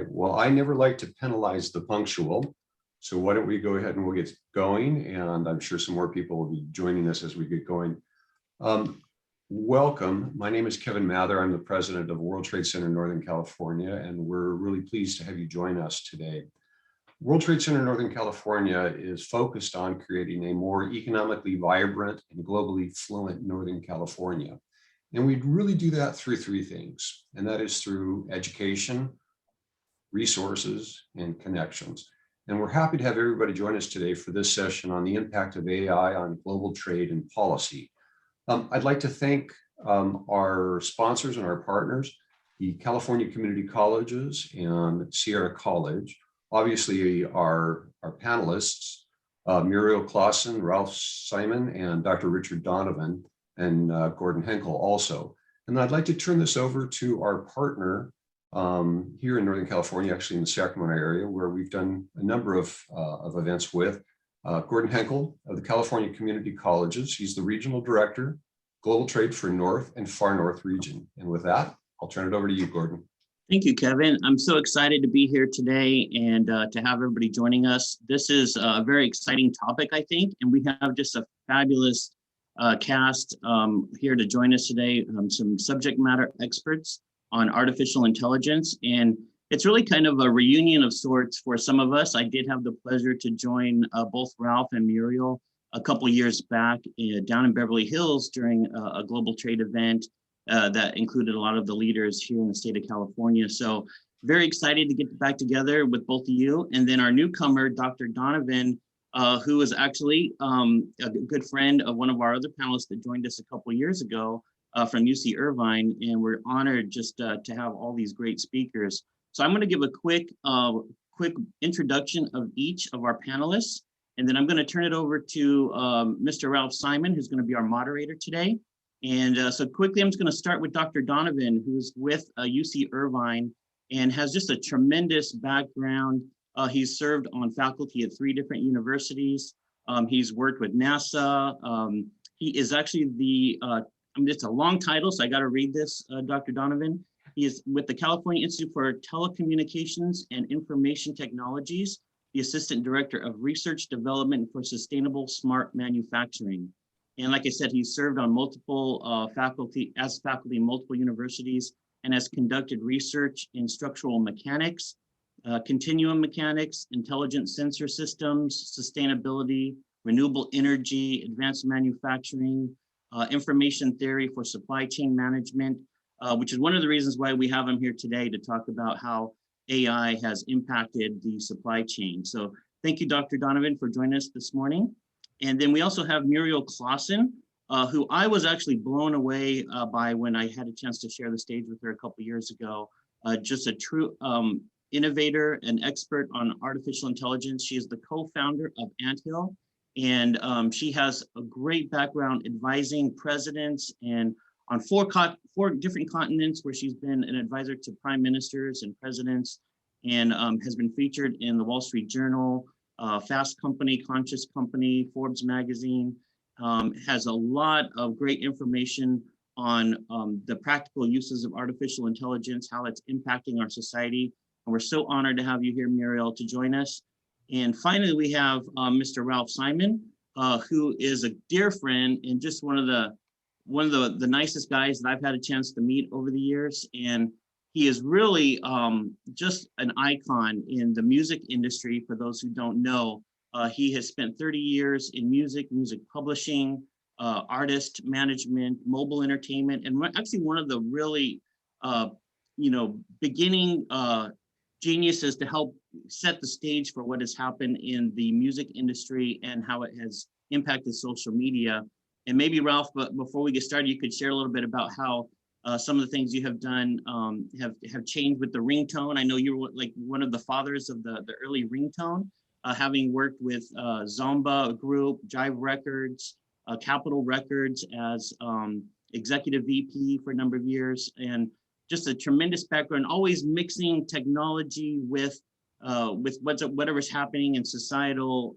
right. Well, I never like to penalize the punctual. So why don't we go ahead and we'll get going. And I'm sure some more people will be joining us as we get going. Welcome. My name is Kevin Mather. I'm the president of World Trade Center Northern California, and we're really pleased to have you join us today. World Trade Center Northern California is focused on creating a more economically vibrant and globally fluent Northern California. And we really do that through three things, and that is through education, resources, and connections. And we're happy to have everybody join us today for this session on the impact of AI on global trade and policy. I'd like to thank our sponsors and our partners, the California Community Colleges and Sierra College, obviously our panelists, Muriel, Clauson, Ralph Simon, and Dr. Richard Donovan, and Gordon Henkel also. And I'd like to turn this over to our partner here in Northern California, actually in the Sacramento area, where we've done a number of events with, Gordon Henkel of the California Community Colleges. He's the Regional Director, Global Trade for North and Far North region. And with that, I'll turn it over to you, Gordon. Thank you, Kevin. I'm so excited to be here today and to have everybody joining us. This is a very exciting topic, I think, and we have just a fabulous cast here to join us today, some subject matter experts on artificial intelligence. And it's really kind of a reunion of sorts for some of us. I did have the pleasure to join both Ralph and Muriel a couple years back down in Beverly Hills during a global trade event that included a lot of the leaders here in the state of California. So very excited to get back together with both of you. And then our newcomer, Dr. Donovan, who is actually a good friend of one of our other panelists that joined us a couple years ago from UC Irvine. And we're honored just to have all these great speakers. So I'm going to give a quick introduction of each of our panelists, and then I'm going to turn it over to Mr. Ralph Simon, who's going to be our moderator today. And so quickly, I'm just going to start with Dr. Donovan, who's with UC Irvine and has just a tremendous background. He's served on faculty at 3 different universities. He's worked with NASA. He is actually it's a long title, so I got to read this, Dr. Donovan. He is with the California Institute for Telecommunications and Information Technologies, the Assistant Director of Research Development for Sustainable Smart Manufacturing. And like I said, he's served on multiple faculty in multiple universities and has conducted research in structural mechanics, continuum mechanics, intelligent sensor systems, sustainability, renewable energy, advanced manufacturing, information theory for supply chain management, which is one of the reasons why we have him here today to talk about how AI has impacted the supply chain. So thank you, Dr. Donovan, for joining us this morning. And then we also have Muriel Clauson, who I was actually blown away by when I had a chance to share the stage with her a couple years ago. Just a true innovator and expert on artificial intelligence. She is the co-founder of Anthill, and she has a great background advising presidents and on four different continents, where she's been an advisor to prime ministers and presidents, and has been featured in the Wall Street Journal, Fast Company, Conscious Company, Forbes magazine, has a lot of great information on the practical uses of artificial intelligence, how it's impacting our society. And we're so honored to have you here, Muriel, to join us. And finally, we have Mr. Ralph Simon, who is a dear friend and just one of the nicest guys that I've had a chance to meet over the years. And he is really just an icon in the music industry. For those who don't know, he has spent 30 years in music publishing, artist management, mobile entertainment, and actually one of the really, beginning geniuses to help set the stage for what has happened in the music industry and how it has impacted social media. And maybe Ralph, but before we get started, you could share a little bit about how some of the things you have done have changed with the ringtone. I know you were like one of the fathers of the early ringtone, having worked with Zomba Group, Jive Records, Capitol Records as executive VP for a number of years, and just a tremendous background, always mixing technology with whatever's happening in societal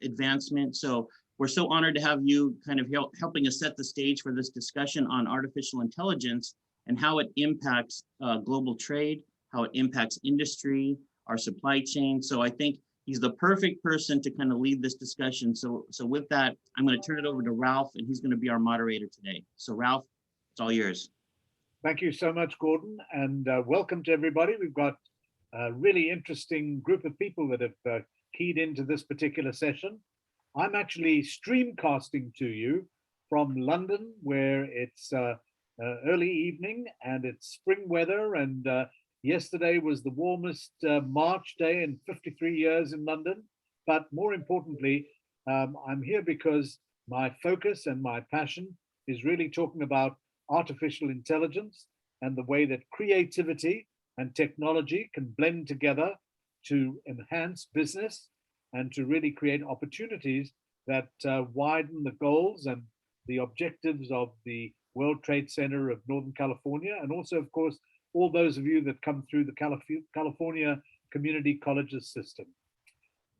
advancement. So we're so honored to have you kind of helping us set the stage for this discussion on artificial intelligence and how it impacts global trade, how it impacts industry, our supply chain. So I think he's the perfect person to kind of lead this discussion. So with that, I'm going to turn it over to Ralph, and he's going to be our moderator today. So Ralph, it's all yours. Thank you so much, Gordon, and welcome to everybody. We've got a really interesting group of people that have keyed into this particular session. I'm actually streamcasting to you from London, where it's early evening and it's spring weather, and yesterday was the warmest March day in 53 years in London. But more importantly, I'm here because my focus and my passion is really talking about artificial intelligence and the way that creativity and technology can blend together to enhance business and to really create opportunities that widen the goals and the objectives of the World Trade Center of Northern California, and also, of course, all those of you that come through the California Community Colleges system.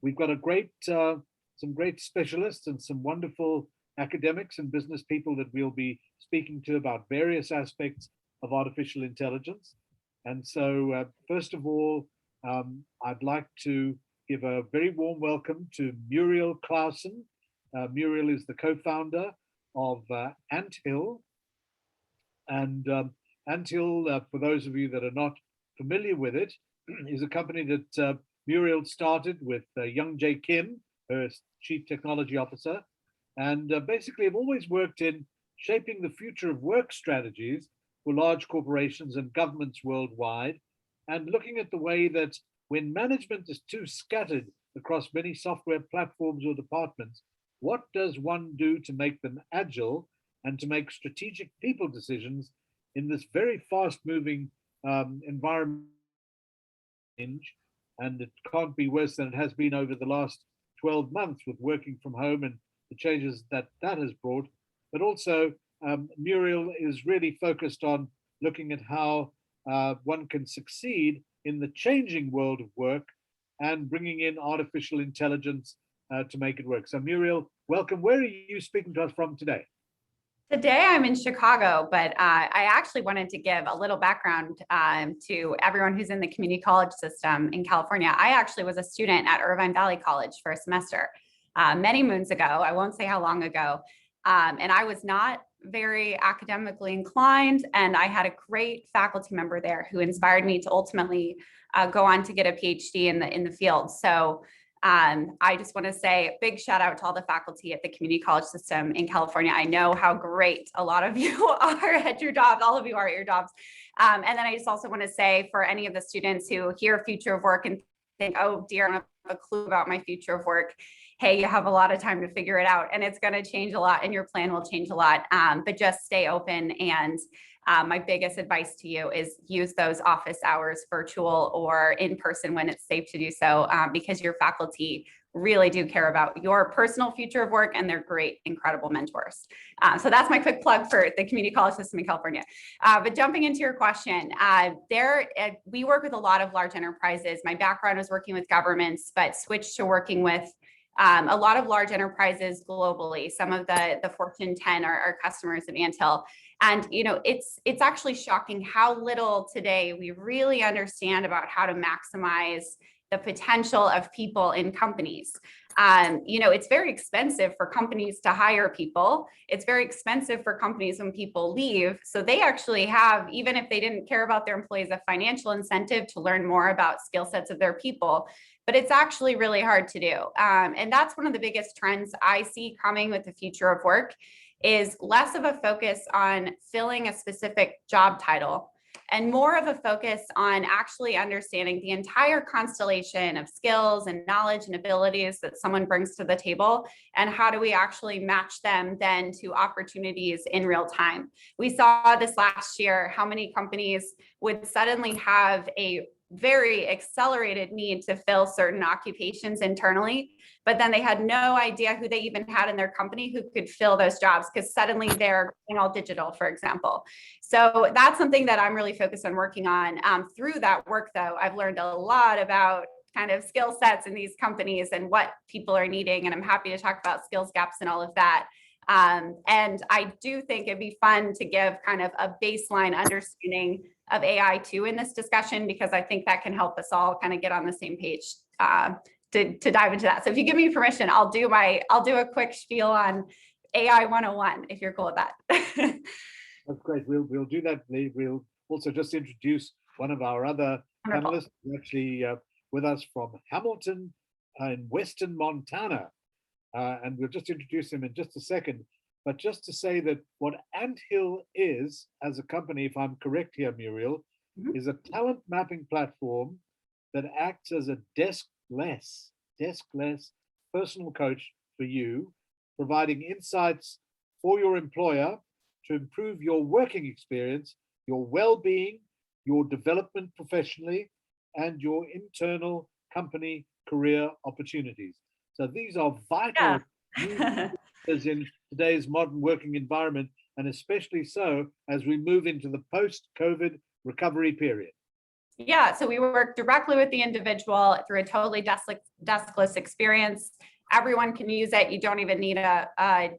We've got some great specialists and some wonderful academics and business people that we'll be speaking to about various aspects of artificial intelligence. And so, first of all, I'd like to give a very warm welcome to Muriel Clauson. Muriel is the co-founder of Anthill. And Anthill, for those of you that are not familiar with it, is a company that Muriel started with Young Jae Kim, her Chief Technology Officer, and basically have always worked in shaping the future of work strategies for large corporations and governments worldwide, and looking at the way that when management is too scattered across many software platforms or departments, what does one do to make them agile and to make strategic people decisions in this very fast-moving environment? And it can't be worse than it has been over the last 12 months with working from home and the changes that has brought. But also, Muriel is really focused on looking at how one can succeed in the changing world of work and bringing in artificial intelligence to make it work. So Muriel, welcome. Where are you speaking to us from today? Today I'm in Chicago, but I actually wanted to give a little background to everyone who's in the community college system in California. I actually was a student at Irvine Valley College for a semester many moons ago. I won't say how long ago. And I was not very academically inclined, and I had a great faculty member there who inspired me to ultimately go on to get a PhD in the field. So I just want to say a big shout out to all the faculty at the community college system in California. I know how great a lot of you are at your jobs. All of you are at your jobs. And then I just also want to say for any of the students who hear future of work and think, oh dear, I don't have a clue about my future of work. Hey, you have a lot of time to figure it out, and it's going to change a lot and your plan will change a lot. But just stay open. And my biggest advice to you is use those office hours, virtual or in person when it's safe to do so, because your faculty really do care about your personal future of work, and they're great, incredible mentors. So that's my quick plug for the community college system in California. But jumping into your question, we work with a lot of large enterprises. My background was working with governments, but switched to working with a lot of large enterprises globally. Some of the Fortune 10 are customers of Anthill. And it's actually shocking how little today we really understand about how to maximize the potential of people in companies. It's very expensive for companies to hire people. It's very expensive for companies when people leave. So they actually have, even if they didn't care about their employees, a financial incentive to learn more about skill sets of their people. But it's actually really hard to do. And that's one of the biggest trends I see coming with the future of work, is less of a focus on filling a specific job title and more of a focus on actually understanding the entire constellation of skills and knowledge and abilities that someone brings to the table, and how do we actually match them then to opportunities in real time. We saw this last year, how many companies would suddenly have a very accelerated need to fill certain occupations internally, but then they had no idea who they even had in their company who could fill those jobs, because suddenly they're going all digital, for example. So that's something that I'm really focused on working on. Through that work, though, I've learned a lot about kind of skill sets in these companies and what people are needing, and I'm happy to talk about skills gaps and all of that. And I do think it'd be fun to give kind of a baseline understanding of AI too in this discussion, because I think that can help us all kind of get on the same page to dive into that. So if you give me permission, I'll do a quick spiel on AI 101, if you're cool with that. That's great. We'll do that. We'll also just introduce one of our other Wonderful. panelists, who's actually with us from Hamilton in Western Montana. And we'll just introduce him in just a second. But just to say that what Anthill is as a company, if I'm correct here, Muriel, is a talent mapping platform that acts as a deskless personal coach for you, providing insights for your employer to improve your working experience, your well-being, your development professionally, and your internal company career opportunities. So these are vital as in today's modern working environment, and especially so as we move into the post-COVID recovery period. Yeah, so we work directly with the individual through a totally deskless experience. Everyone can use it. You don't even need a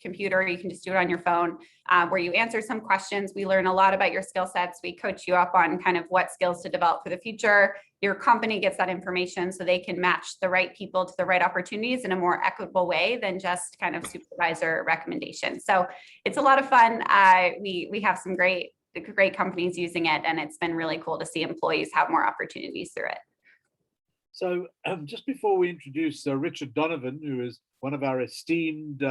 computer. You can just do it on your phone, where you answer some questions. We learn a lot about your skill sets. We coach you up on kind of what skills to develop for the future. Your company gets that information so they can match the right people to the right opportunities in a more equitable way than just kind of supervisor recommendations. So it's a lot of fun. We have some great companies using it, and it's been really cool to see employees have more opportunities through it. So just before we introduce Richard Donovan, who is one of our esteemed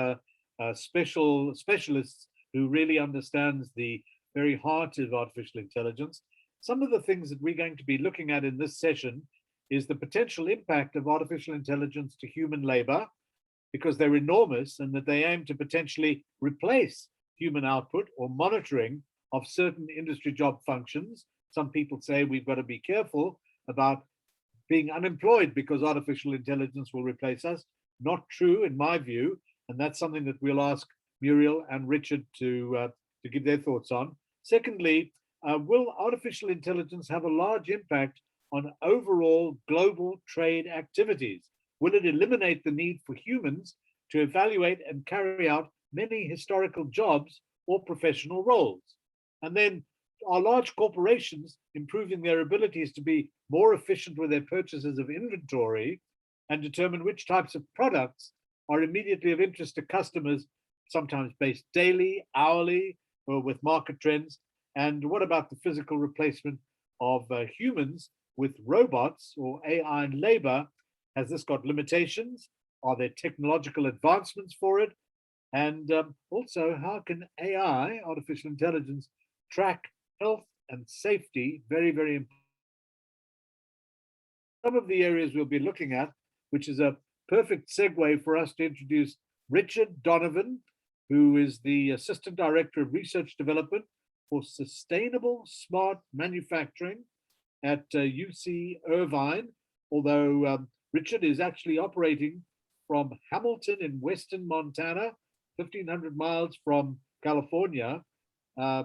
specialists who really understands the very heart of artificial intelligence, some of the things that we're going to be looking at in this session is the potential impact of artificial intelligence to human labor, because they're enormous and that they aim to potentially replace human output or monitoring of certain industry job functions. Some people say we've got to be careful about being unemployed because artificial intelligence will replace us. Not true in my view, and that's something that we'll ask Muriel and Richard to give their thoughts on. Secondly, will artificial intelligence have a large impact on overall global trade activities? Will it eliminate the need for humans to evaluate and carry out many historical jobs or professional roles? And then, are large corporations improving their abilities to be more efficient with their purchases of inventory and determine which types of products are immediately of interest to customers, sometimes based daily, hourly, or with market trends? And what about the physical replacement of humans with robots or AI in labor? Has this got limitations? Are there technological advancements for it? And also, how can AI, artificial intelligence, track health and safety? Very, very important. Some of the areas we'll be looking at, which is a perfect segue for us to introduce Richard Donovan, who is the Assistant Director of Research Development for Sustainable Smart Manufacturing at UC Irvine, although Richard is actually operating from Hamilton in Western Montana, 1,500 miles from California, a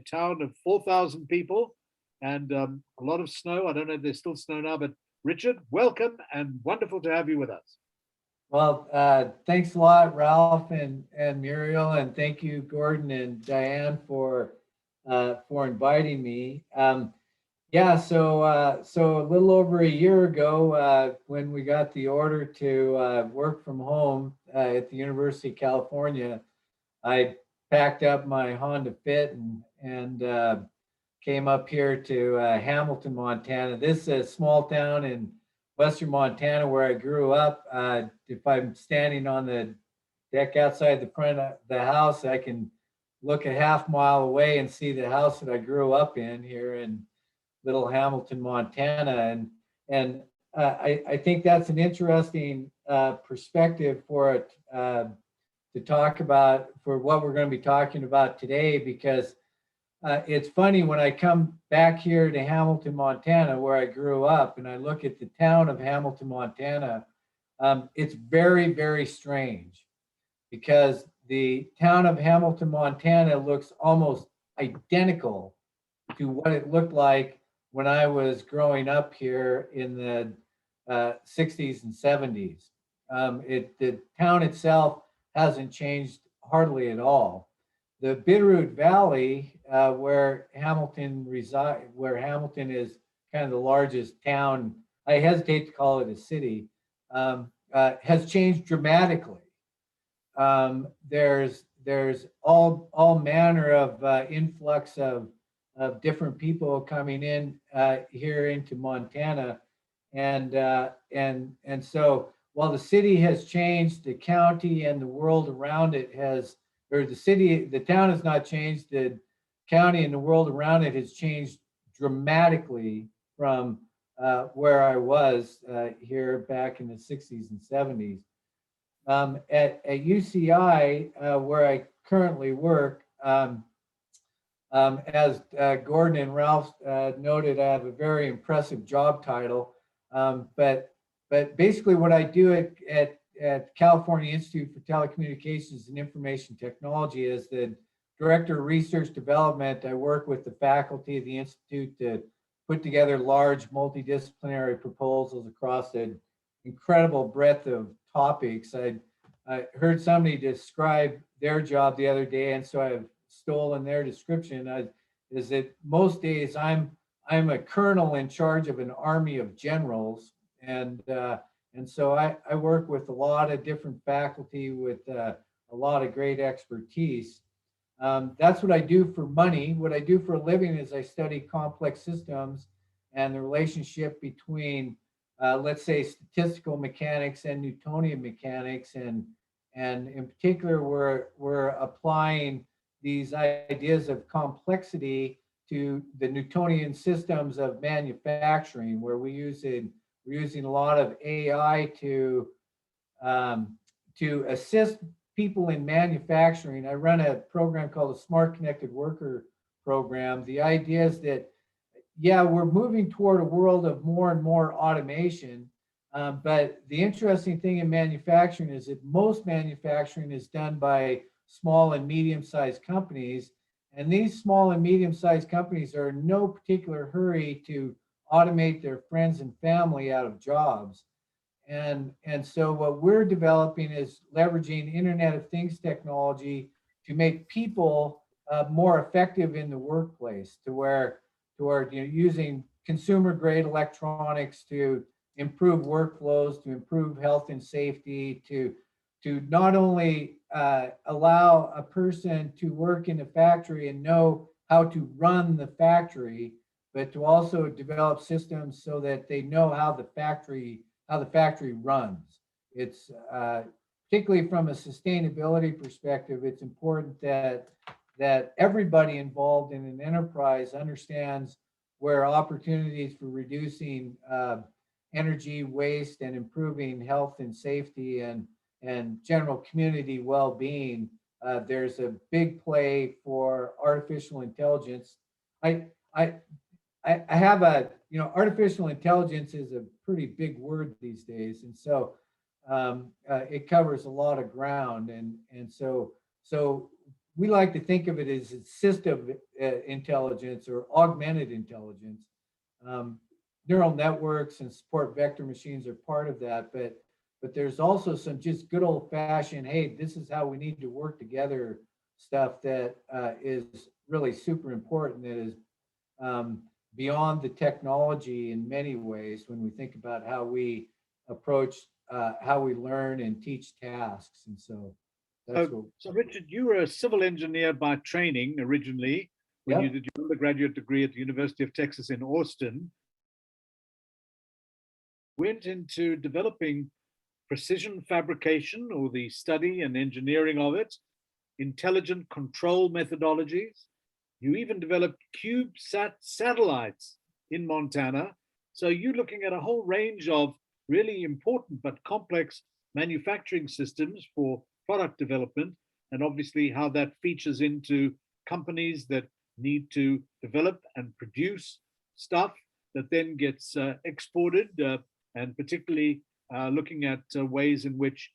town of 4,000 people and a lot of snow. I don't know if there's still snow now, but Richard, welcome and wonderful to have you with us. Well, thanks a lot, Ralph and Muriel, and thank you, Gordon and Diane, for inviting me. Yeah, so a little over a year ago, when we got the order to work from home at the University of California, I packed up my Honda Fit and came up here to Hamilton, Montana. This is a small town in Western Montana where I grew up. If I'm standing on the deck outside the front of the house, I can look a half mile away and see the house that I grew up in here in little Hamilton, Montana. And I think that's an interesting perspective for it to talk about for what we're going to be talking about today, because it's funny when I come back here to Hamilton, Montana, where I grew up, and I look at the town of Hamilton, Montana, it's very, very strange because the town of Hamilton, Montana looks almost identical to what it looked like when I was growing up here in the 60s and 70s. The town itself hasn't changed hardly at all. the Bitterroot Valley, where Hamilton is kind of the largest town, I hesitate to call it a city, has changed dramatically. There's all manner of influx of different people coming in here into Montana, and so while the city has changed, the county and the world around it has, or the town has not changed, the county and the world around it has changed dramatically from where I was here back in the 60s and 70s. At UCI, where I currently work, as Gordon and Ralph noted, I have a very impressive job title. But basically what I do at California Institute for Telecommunications and Information Technology is the Director of Research Development. I work with the faculty of the Institute to put together large multidisciplinary proposals across an incredible breadth of topics. I heard somebody describe their job the other day, and so I've stolen their description. Is that most days I'm a colonel in charge of an army of generals, and so I work with a lot of different faculty with a lot of great expertise. That's what I do for money. What I do for a living is I study complex systems and the relationship between, let's say, statistical mechanics and Newtonian mechanics, and in particular, we're applying these ideas of complexity to the Newtonian systems of manufacturing, where we're using a lot of AI to assist people in manufacturing. I run a program called the Smart Connected Worker program. The idea is that, yeah, we're moving toward a world of more and more automation. But the interesting thing in manufacturing is that most manufacturing is done by small and medium-sized companies. And these small and medium-sized companies are in no particular hurry to automate their friends and family out of jobs. And so what we're developing is leveraging Internet of Things technology to make people more effective in the workplace, to where using consumer grade electronics to improve workflows, to improve health and safety, to not only allow a person to work in a factory and know how to run the factory, but to also develop systems so that they know how the factory runs. It's particularly from a sustainability perspective, it's important that everybody involved in an enterprise understands where opportunities for reducing energy waste and improving health and safety and general community well-being. There's a big play for artificial intelligence. I have artificial intelligence is a pretty big word these days, and so it covers a lot of ground, and so we like to think of it as assistive intelligence or augmented intelligence. Neural networks and support vector machines are part of that, but there's also some just good old-fashioned, hey, this is how we need to work together stuff that is really super important, that is beyond the technology in many ways when we think about how we approach, how we learn and teach tasks. And so that's so Richard, you were a civil engineer by training originally when you did your undergraduate degree at the University of Texas in Austin. Went into developing precision fabrication, or the study and engineering of it, intelligent control methodologies. You even developed CubeSat satellites in Montana. So you're looking at a whole range of really important but complex manufacturing systems for product development, and obviously how that features into companies that need to develop and produce stuff that then gets exported, and particularly looking at ways in which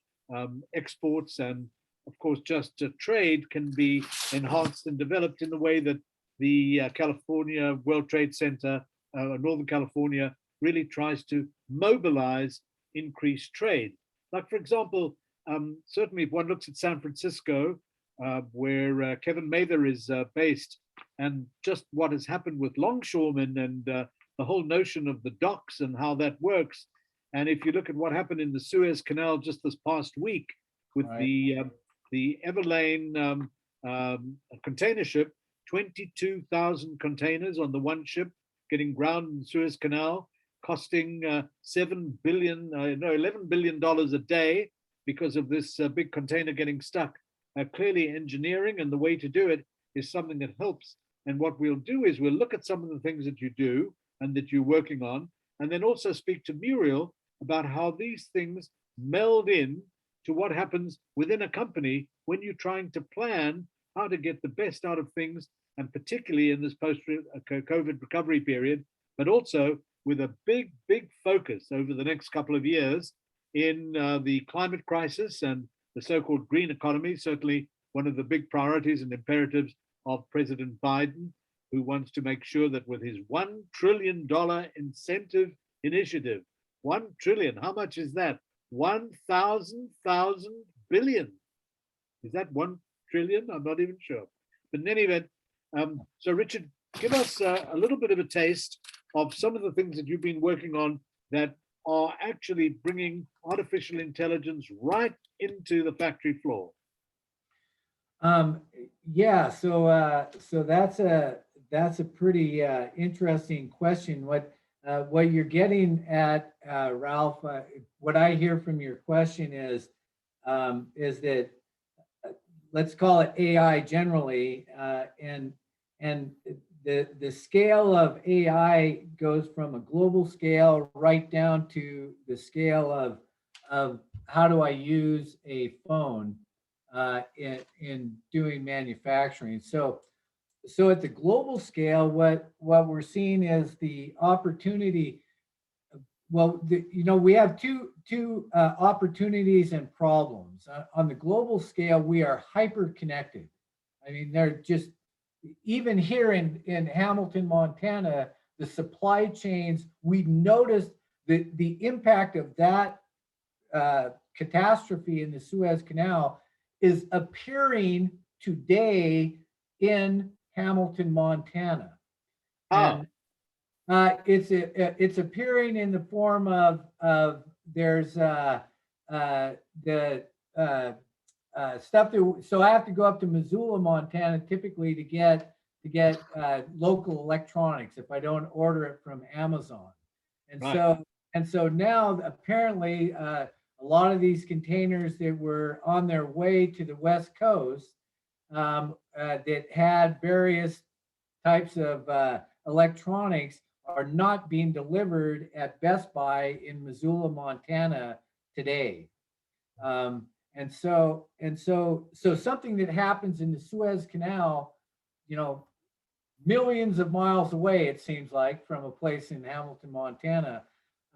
exports and, of course, just trade can be enhanced and developed in the way that the California World Trade Center, Northern California, really tries to mobilize increased trade. Like, for example, certainly if one looks at San Francisco, where Kevin Mather is based, and just what has happened with longshoremen and the whole notion of the docks and how that works. And if you look at what happened in the Suez Canal just this past week with Right. the Everlane container ship, 22,000 containers on the one ship getting grounded in the Suez Canal, costing $11 billion a day because of this big container getting stuck. Clearly engineering and the way to do it is something that helps. And what we'll do is we'll look at some of the things that you do and that you're working on, and then also speak to Muriel about how these things meld in to what happens within a company when you're trying to plan how to get the best out of things, and particularly in this post-COVID recovery period, but also with a big, big focus over the next couple of years in the climate crisis and the so-called green economy, certainly one of the big priorities and imperatives of President Biden, who wants to make sure that with his $1 trillion incentive initiative, 1 trillion, how much is that? 1,000 billion. Is that 1 trillion? I'm not even sure. But in any event, so Richard, give us a little bit of a taste of some of the things that you've been working on that are actually bringing artificial intelligence right into the factory floor. Yeah, so that's a pretty interesting question. What you're getting at, Ralph, what I hear from your question is that let's call it AI generally, and the scale of AI goes from a global scale right down to the scale of how do I use a phone in doing manufacturing. So at the global scale, what we're seeing is the opportunity. Well, we have two opportunities and problems. On the global scale, we are hyper connected. I mean, they're just, even here in Hamilton, Montana, the supply chains, we've noticed the impact of that catastrophe in the Suez Canal is appearing today in Hamilton, Montana. And it's appearing in the form of there's the stuff that, so I have to go up to Missoula, Montana, typically to get local electronics if I don't order it from Amazon. And so now apparently a lot of these containers that were on their way to the West Coast that had various types of electronics are not being delivered at Best Buy in Missoula, Montana today. And so something that happens in the Suez Canal, millions of miles away, it seems like, from a place in Hamilton, Montana,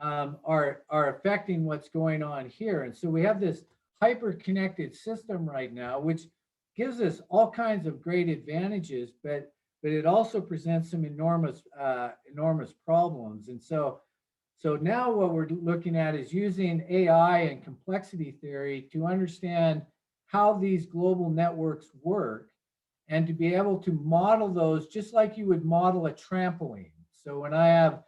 are affecting what's going on here. And so we have this hyper-connected system right now, which gives us all kinds of great advantages, but it also presents some enormous problems. And so now what we're looking at is using AI and complexity theory to understand how these global networks work and to be able to model those just like you would model a trampoline. So when I have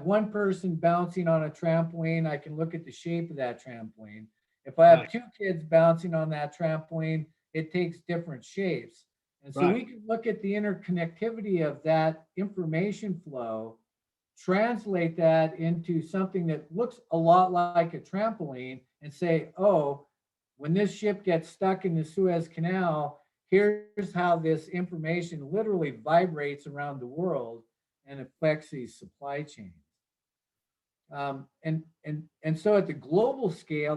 one person bouncing on a trampoline, I can look at the shape of that trampoline. If I have two kids bouncing on that trampoline, it takes different shapes. And so we can look at the interconnectivity of that information flow, translate that into something that looks a lot like a trampoline and say, oh, when this ship gets stuck in the Suez Canal, here's how this information literally vibrates around the world and affects these supply chains. And so at the global scale,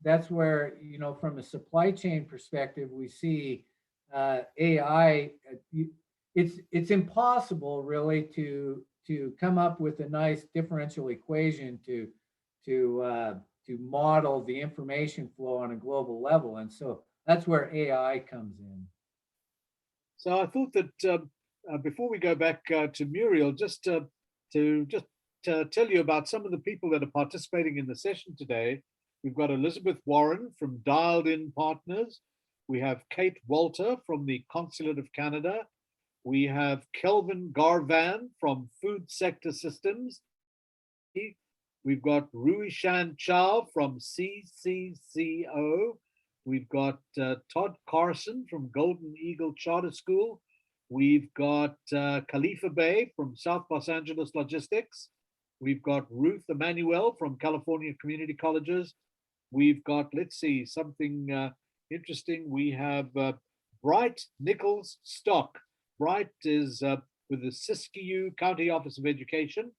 that's where, from a supply chain perspective, we see AI. It's impossible really to come up with a nice differential equation to model the information flow on a global level, and so that's where AI comes in. So I thought that before we go back to Muriel, just to tell you about some of the people that are participating in the session today. We've got Elizabeth Warren from Dialed In Partners. We have Kate Walter from the Consulate of Canada. We have Kelvin Garvan from Food Sector Systems. We've got Ruishan Chow from CCCO. We've got Todd Carson from Golden Eagle Charter School. We've got Khalifa Bey from South Los Angeles Logistics. We've got Ruth Emanuel from California Community Colleges. We've got, let's see, something interesting. We have Bright Nichols Stock. Bright is with the Siskiyou County Office of Education.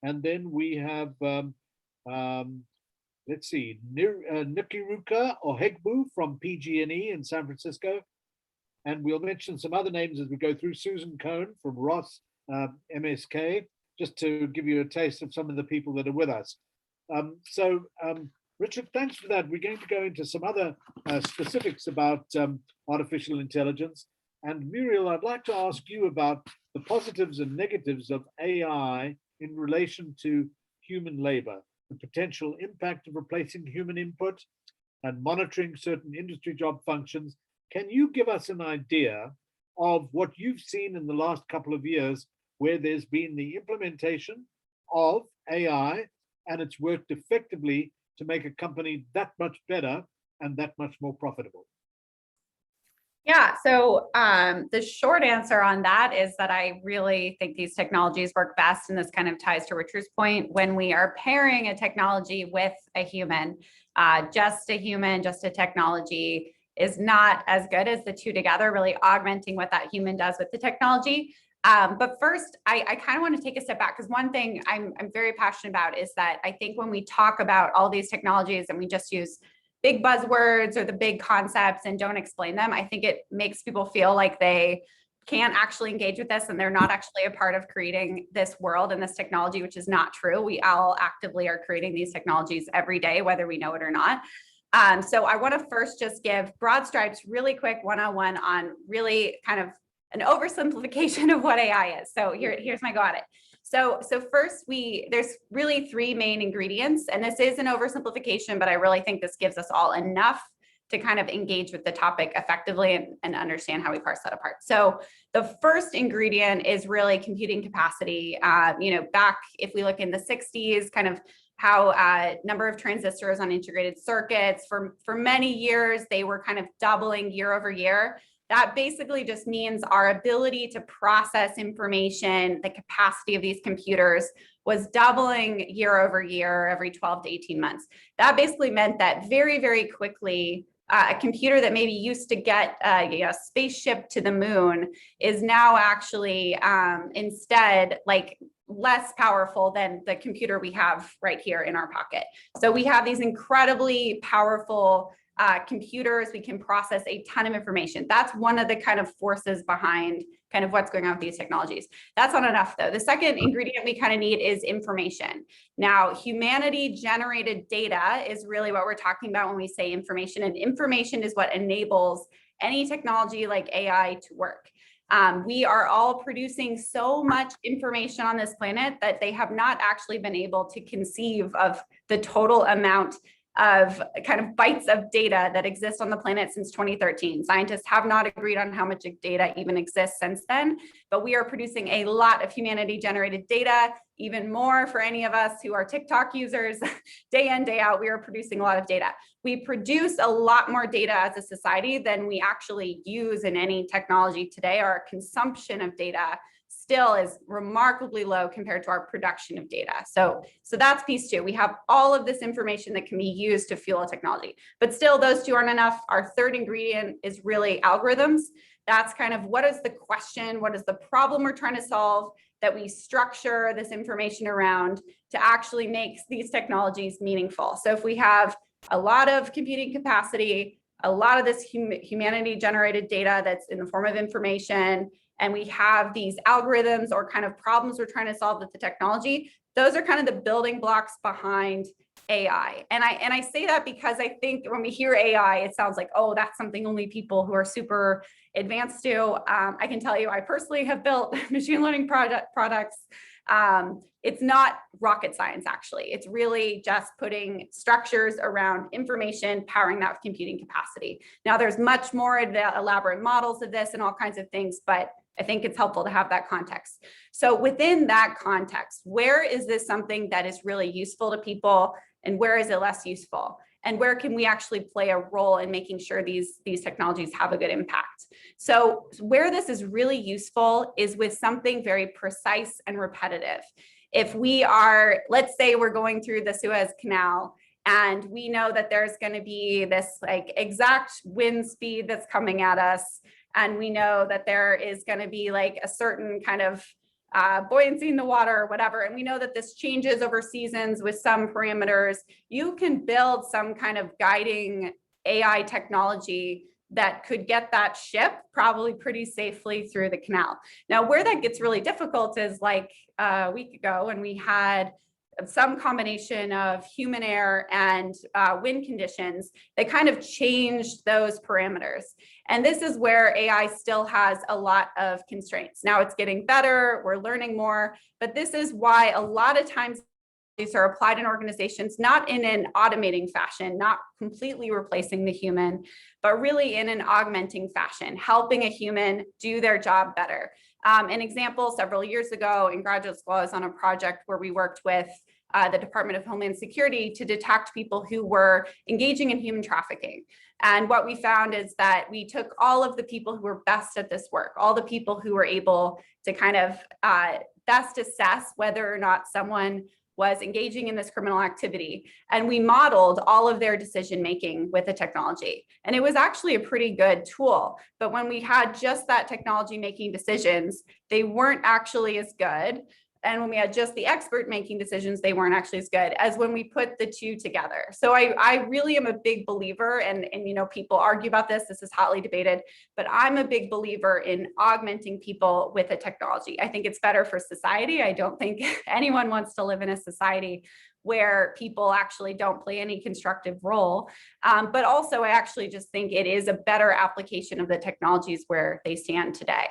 And then we have, let's see, Nikiruka Ohegbu from PG&E in San Francisco. And we'll mention some other names as we go through. Susan Cohn from Ross MSK, just to give you a taste of some of the people that are with us. Richard, thanks for that. We're going to go into some other specifics about artificial intelligence. And Muriel, I'd like to ask you about the positives and negatives of AI in relation to human labor, the potential impact of replacing human input and monitoring certain industry job functions. Can you give us an idea of what you've seen in the last couple of years where there's been the implementation of AI and it's worked effectively to make a company that much better and that much more profitable? Yeah, so the short answer on that is that I really think these technologies work best, and this kind of ties to Richard's point, when we are pairing a technology with a human. Just a human, just a technology is not as good as the two together, really augmenting what that human does with the technology. But first, I kind of want to take a step back, because one thing I'm very passionate about is that I think when we talk about all these technologies and we just use big buzzwords or the big concepts and don't explain them, I think it makes people feel like they can't actually engage with this and they're not actually a part of creating this world and this technology, which is not true. We all actively are creating these technologies every day, whether we know it or not. So I want to first just give broad stripes really quick one-on-one on really kind of an oversimplification of what AI is. So here's my go at it. So first, there's really three main ingredients, and this is an oversimplification, but I really think this gives us all enough to kind of engage with the topic effectively and understand how we parse that apart. So the first ingredient is really computing capacity. Back if we look in the 60s, kind of how number of transistors on integrated circuits for many years, they were kind of doubling year over year. That basically just means our ability to process information, the capacity of these computers was doubling year over year, every 12 to 18 months. That basically meant that very, very quickly, a computer that maybe used to get a spaceship to the moon is now actually instead like less powerful than the computer we have right here in our pocket. So we have these incredibly powerful computers. We can process a ton of information. That's one of the kind of forces behind kind of what's going on with these technologies. That's not enough though. The second ingredient we kind of need is information. Now, humanity generated data is really what we're talking about when we say information, and information is what enables any technology like AI to work. We are all producing so much information on this planet that they have not actually been able to conceive of the total amount of kind of bytes of data that exist on the planet since 2013. Scientists have not agreed on how much data even exists since then, but we are producing a lot of humanity generated data, even more for any of us who are TikTok users. Day in, day out, we are producing a lot of data. We produce a lot more data as a society than we actually use in any technology today. Our consumption of data still is remarkably low compared to our production of data. So that's piece two. We have all of this information that can be used to fuel a technology, but still those two aren't enough. Our third ingredient is really algorithms. That's kind of what is the question, what is the problem we're trying to solve, that we structure this information around to actually make these technologies meaningful. So if we have a lot of computing capacity, a lot of this humanity generated data that's in the form of information, and we have these algorithms or kind of problems we're trying to solve with the technology, those are kind of the building blocks behind AI. And I say that because I think when we hear AI, it sounds like, oh, that's something only people who are super advanced do. I can tell you, I personally have built machine learning products It's not rocket science, actually. It's really just putting structures around information, powering that with computing capacity. Now, there's much more elaborate models of this and all kinds of things, but I think it's helpful to have that context. So within that context, where is this something that is really useful to people and where is it less useful? And where can we actually play a role in making sure these technologies have a good impact? So where this is really useful is with something very precise and repetitive. If we are, let's say we're going through the Suez Canal and we know that there's going to be this like exact wind speed that's coming at us, and we know that there is going to be like a certain kind of buoyancy in the water or whatever, and we know that this changes over seasons with some parameters, you can build some kind of guiding AI technology that could get that ship probably pretty safely through the canal. Now, where that gets really difficult is like a week ago when we had some combination of human air and wind conditions, they kind of changed those parameters. And this is where AI still has a lot of constraints. Now it's getting better, we're learning more, but this is why a lot of times these are applied in organizations, not in an automating fashion, not completely replacing the human, but really in an augmenting fashion, helping a human do their job better. An example, several years ago in graduate school, I was on a project where we worked with the Department of Homeland Security to detect people who were engaging in human trafficking. And what we found is that we took all of the people who were best at this work, all the people who were able to kind of best assess whether or not someone was engaging in this criminal activity. And we modeled all of their decision-making with the technology. And it was actually a pretty good tool. But when we had just that technology making decisions, they weren't actually as good. And when we had just the expert making decisions, they weren't actually as good as when we put the two together. So I really am a big believer, and you know, people argue about this, this is hotly debated, but I'm a big believer in augmenting people with a technology. I think it's better for society. I don't think anyone wants to live in a society where people actually don't play any constructive role. But also, I actually just think it is a better application of the technologies where they stand today.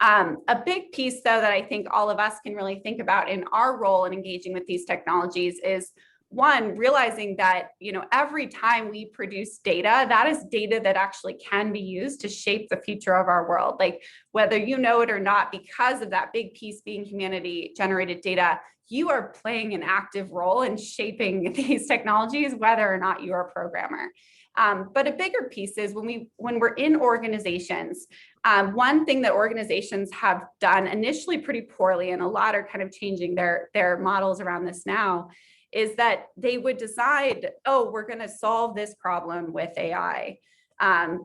A big piece, though, that I think all of us can really think about in our role in engaging with these technologies is, one, realizing that, you know, every time we produce data, that is data that actually can be used to shape the future of our world. Like, whether you know it or not, because of that big piece being humanity generated data, you are playing an active role in shaping these technologies, whether or not you're a programmer. But a bigger piece is when we're in organizations, one thing that organizations have done initially pretty poorly, and a lot are kind of changing their models around this now, is that they would decide, oh, we're going to solve this problem with AI.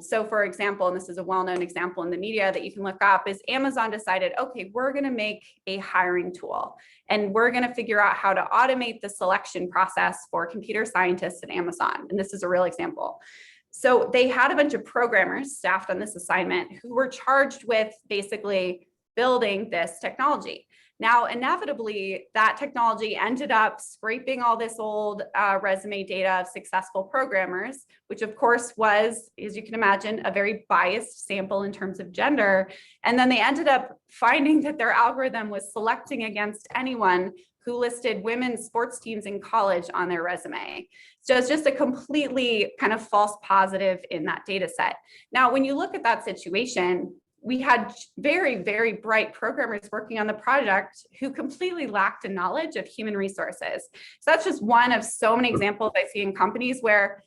So for example, and this is a well-known example in the media that you can look up, is Amazon decided, okay, we're going to make a hiring tool, and we're going to figure out how to automate the selection process for computer scientists at Amazon. And this is a real example. So they had a bunch of programmers staffed on this assignment who were charged with basically building this technology. Now, inevitably, that technology ended up scraping all this old resume data of successful programmers, which of course was, as you can imagine, a very biased sample in terms of gender. And then they ended up finding that their algorithm was selecting against anyone who listed women's sports teams in college on their resume. So it's just a completely kind of false positive in that data set. Now, when you look at that situation, we had very, very bright programmers working on the project who completely lacked a knowledge of human resources. So that's just one of so many examples I see in companies where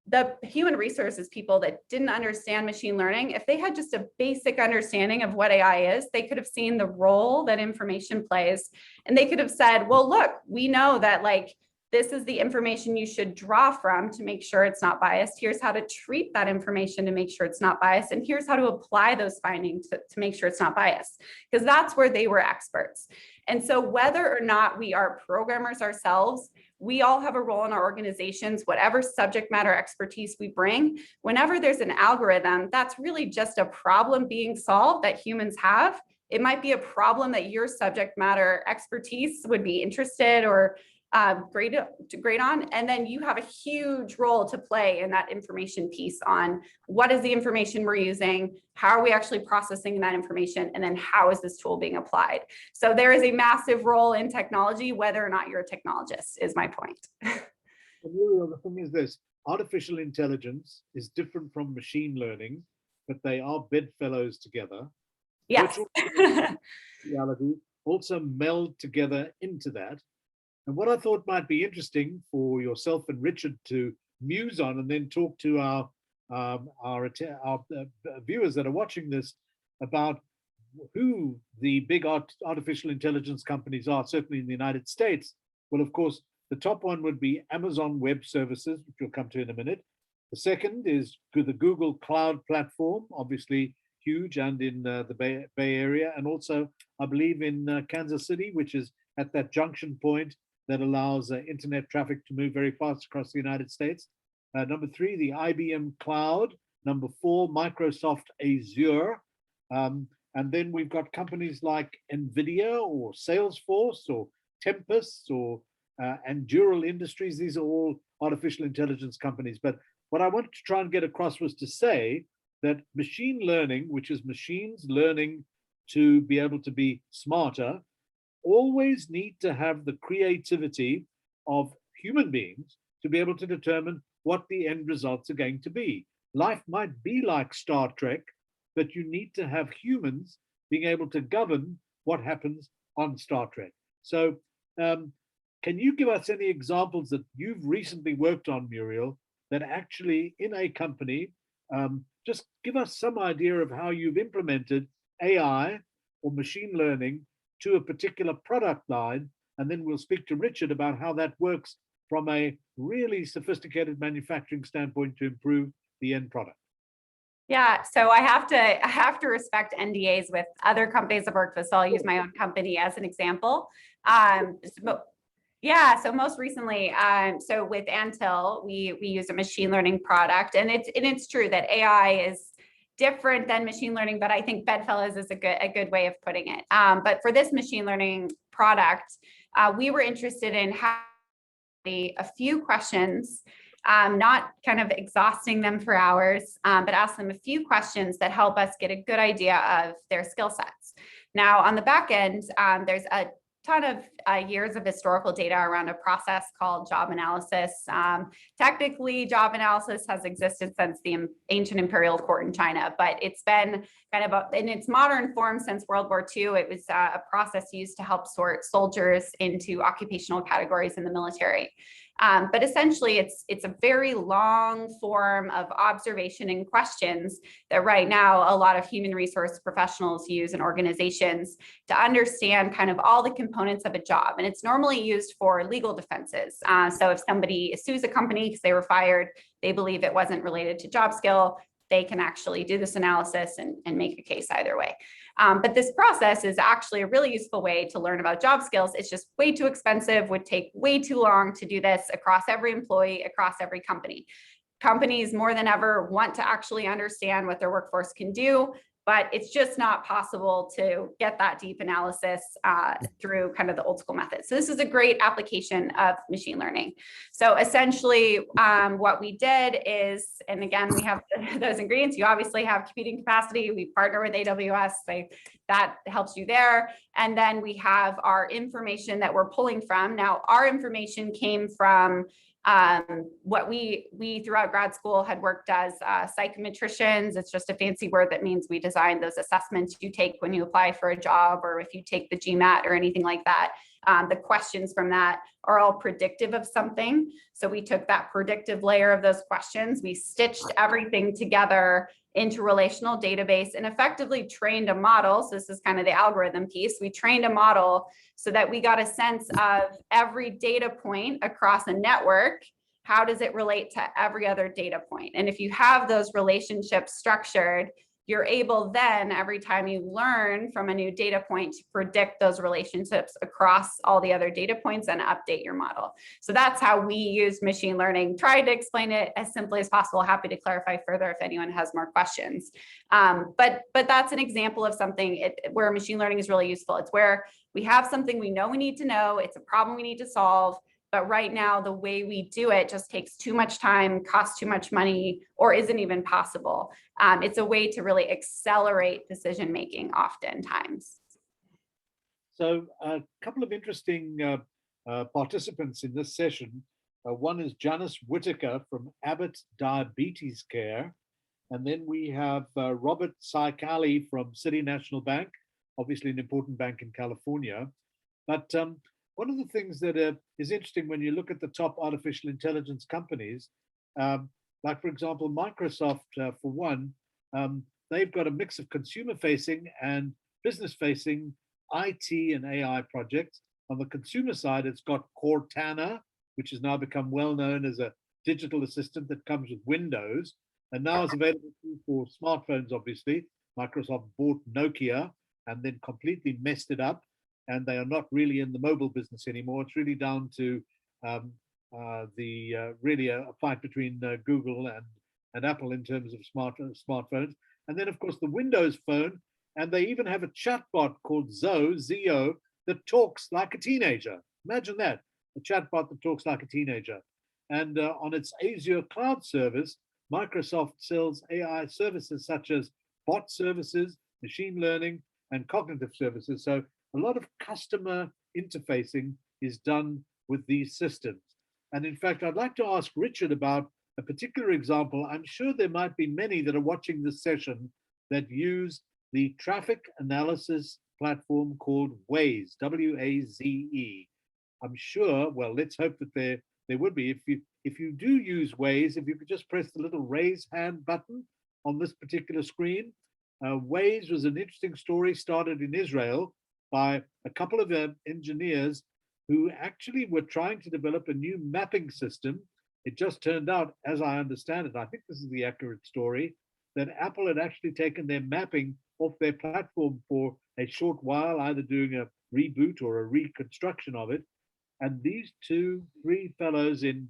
the human resources people that didn't understand machine learning, if they had just a basic understanding of what AI is, they could have seen the role that information plays. And they could have said, well, look, we know that like, this is the information you should draw from to make sure it's not biased. Here's how to treat that information to make sure it's not biased. And here's how to apply those findings to make sure it's not biased, because that's where they were experts. And so whether or not we are programmers ourselves, we all have a role in our organizations, whatever subject matter expertise we bring. Whenever there's an algorithm, that's really just a problem being solved that humans have. It might be a problem that your subject matter expertise would be interested or grade on. And then you have a huge role to play in that information piece on what is the information we're using, how are we actually processing that information, and then how is this tool being applied? So there is a massive role in technology, whether or not you're a technologist, is my point. Muriel, the thing is this, artificial intelligence is different from machine learning, but they are bedfellows together. Yes. Virtual reality also meld together into that. And what I thought might be interesting for yourself and Richard to muse on, and then talk to our viewers that are watching this about who the big artificial intelligence companies are, certainly in the United States. Well, of course, the top one would be Amazon Web Services, which we'll come to in a minute. The second is the Google Cloud Platform, obviously huge, and in the Bay Area, and also, I believe, in Kansas City, which is at that junction point that allows internet traffic to move very fast across the United States. Number 3, the IBM Cloud. Number 4, Microsoft Azure. And then we've got companies like NVIDIA or Salesforce or Tempest or Andural Industries. These are all artificial intelligence companies. But what I wanted to try and get across was to say that machine learning, which is machines learning to be able to be smarter, always need to have the creativity of human beings to be able to determine what the end results are going to be. Life might be like Star Trek, but you need to have humans being able to govern what happens on Star Trek. So can you give us any examples that you've recently worked on, Muriel, that actually in a company, just give us some idea of how you've implemented AI or machine learning to a particular product line, and then we'll speak to Richard about how that works from a really sophisticated manufacturing standpoint to improve the end product. Yeah, so I have to respect NDAs with other companies I've worked with, so I'll use my own company as an example. Yeah, so most recently, so with Anthill, we use a machine learning product, and it's true that AI is different than machine learning, but I think bedfellows is a good way of putting it. But for this machine learning product, we were interested in having a few questions, not kind of exhausting them for hours, but ask them a few questions that help us get a good idea of their skill sets. Now, on the back end, there's a ton of years of historical data around a process called job analysis. Technically, job analysis has existed since the ancient imperial court in China, but it's been kind of in its modern form since World War II. It was a process used to help sort soldiers into occupational categories in the military. But essentially, it's a very long form of observation and questions that right now a lot of human resource professionals use in organizations to understand kind of all the components of a job. And it's normally used for legal defenses. So if somebody sues a company because they were fired, they believe it wasn't related to job skill, they can actually do this analysis and make a case either way. But this process is actually a really useful way to learn about job skills. It's just way too expensive, would take way too long to do this across every employee, across every company. Companies more than ever want to actually understand what their workforce can do, but it's just not possible to get that deep analysis through kind of the old school method. So this is a great application of machine learning. So essentially what we did is, and again, we have those ingredients. You obviously have computing capacity. We partner with AWS, so that helps you there. And then we have our information that we're pulling from. Now, our information came from what we throughout grad school had worked as psychometricians. It's just a fancy word that means we designed those assessments you take when you apply for a job, or if you take the GMAT or anything like that. The questions from that are all predictive of something. So we took that predictive layer of those questions, we stitched everything together into relational database and effectively trained a model. So this is kind of the algorithm piece. We trained a model so that we got a sense of every data point across a network. How does it relate to every other data point? And if you have those relationships structured, you're able then, every time you learn from a new data point, to predict those relationships across all the other data points and update your model. So that's how we use machine learning. Tried to explain it as simply as possible. Happy to clarify further if anyone has more questions. But that's an example of something where machine learning is really useful. It's where we have something we know we need to know. It's a problem we need to solve, But right now, the way we do it just takes too much time, costs too much money, or isn't even possible. It's a way to really accelerate decision-making oftentimes. So a couple of interesting participants in this session. One is Janice Whitaker from Abbott Diabetes Care. And then we have Robert Saikali from City National Bank, obviously an important bank in California. But one of the things that is interesting when you look at the top artificial intelligence companies, like for example, Microsoft, for one, they've got a mix of consumer-facing and business-facing IT and AI projects. On the consumer side, it's got Cortana, which has now become well known as a digital assistant that comes with Windows, and now is available for smartphones, obviously. Microsoft bought Nokia and then completely messed it up, and they are not really in the mobile business anymore. It's really down to really a fight between Google and Apple in terms of smartphones. And then, of course, the Windows phone, and they even have a chatbot called Zo, that talks like a teenager. Imagine that, a chatbot that talks like a teenager. And on its Azure cloud service, Microsoft sells AI services such as bot services, machine learning, and cognitive services. So a lot of customer interfacing is done with these systems. And in fact, I'd like to ask Richard about a particular example. I'm sure there might be many that are watching this session that use the traffic analysis platform called Waze, W-A-Z-E. I'm sure, well, let's hope that there would be. If you do use Waze, if you could just press the little raise hand button on this particular screen. Waze was an interesting story started in Israel by a couple of engineers who actually were trying to develop a new mapping system. It just turned out, as I understand it, I think this is the accurate story, that Apple had actually taken their mapping off their platform for a short while, either doing a reboot or a reconstruction of it. And these three fellows in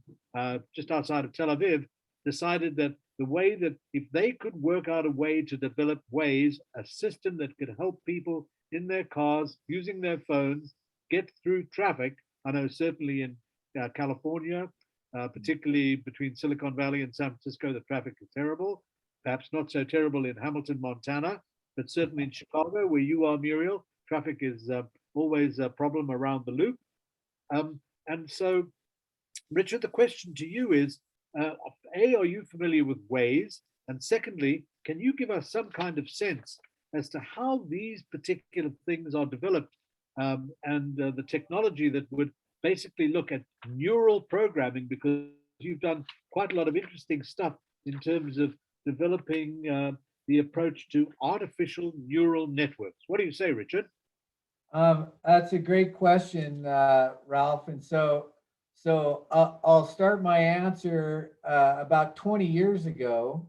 just outside of Tel Aviv decided that the way that if they could work out a way to develop Waze, a system that could help people in their cars using their phones get through traffic. I know certainly in California, particularly between Silicon Valley and San Francisco, the traffic is terrible. Perhaps not so terrible in Hamilton, Montana, but certainly in Chicago, where you are, Muriel, traffic is always a problem around the loop. And so, Richard, the question to you is, A, are you familiar with Waze? And secondly, can you give us some kind of sense as to how these particular things are developed and the technology that would basically look at neural programming, because you've done quite a lot of interesting stuff in terms of developing the approach to artificial neural networks. What do you say, Richard? That's a great question, Ralph. And so I'll start my answer about 20 years ago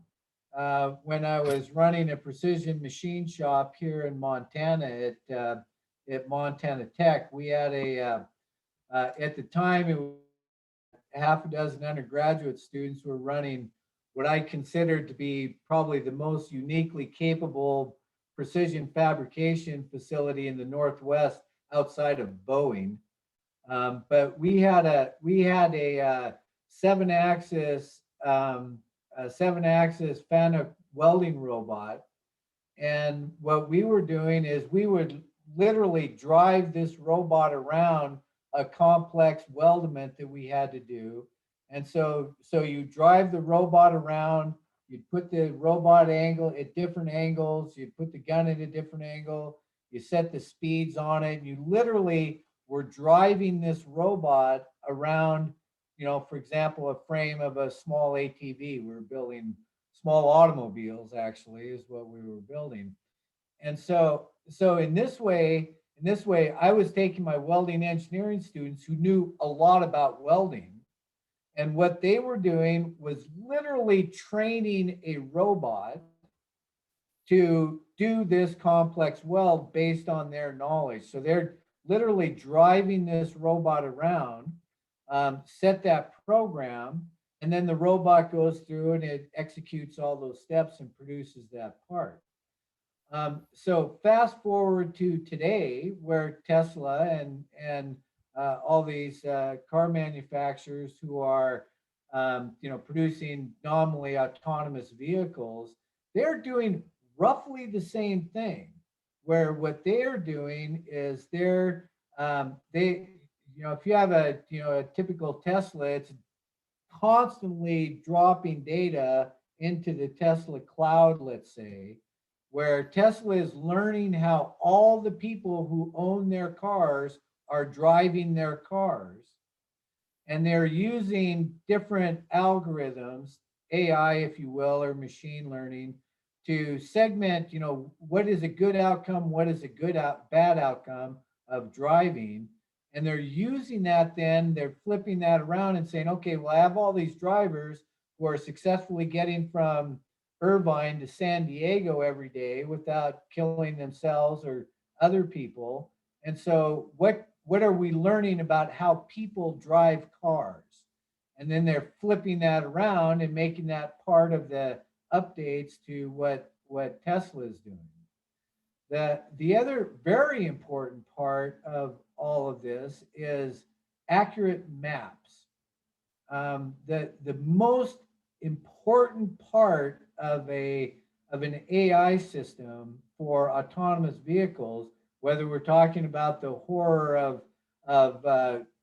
when I was running a precision machine shop here in Montana at Montana Tech. We had at the time, it was half a dozen undergraduate students who were running what I considered to be probably the most uniquely capable precision fabrication facility in the Northwest outside of Boeing. But we had a seven-axis fan welding robot, and what we were doing is we would literally drive this robot around a complex weldment that we had to do. And so you drive the robot around, you'd put the robot angle at different angles, you'd put the gun at a different angle, you set the speeds on it, and you literally were driving this robot around, for example, a frame of a small ATV. We were building small automobiles, actually, is what we were building. And so in this way, I was taking my welding engineering students who knew a lot about welding, and what they were doing was literally training a robot to do this complex weld based on their knowledge. So they're literally driving this robot around, set that program, and then the robot goes through and it executes all those steps and produces that part. So fast forward to today, where Tesla and car manufacturers who are, producing nominally autonomous vehicles, they're doing roughly the same thing, where what they're doing is if you have a typical Tesla, it's constantly dropping data into the Tesla cloud, let's say, where Tesla is learning how all the people who own their cars are driving their cars. And they're using different algorithms, AI, if you will, or machine learning, to segment, what is a good outcome, what is a bad outcome of driving. And they're using that, then they're flipping that around and saying, okay, well, I have all these drivers who are successfully getting from Irvine to San Diego every day without killing themselves or other people. And so what are we learning about how people drive cars? And then they're flipping that around and making that part of the updates to what Tesla is doing. The other very important part of all of this is accurate maps. The most important part of an AI system for autonomous vehicles, whether we're talking about the horror of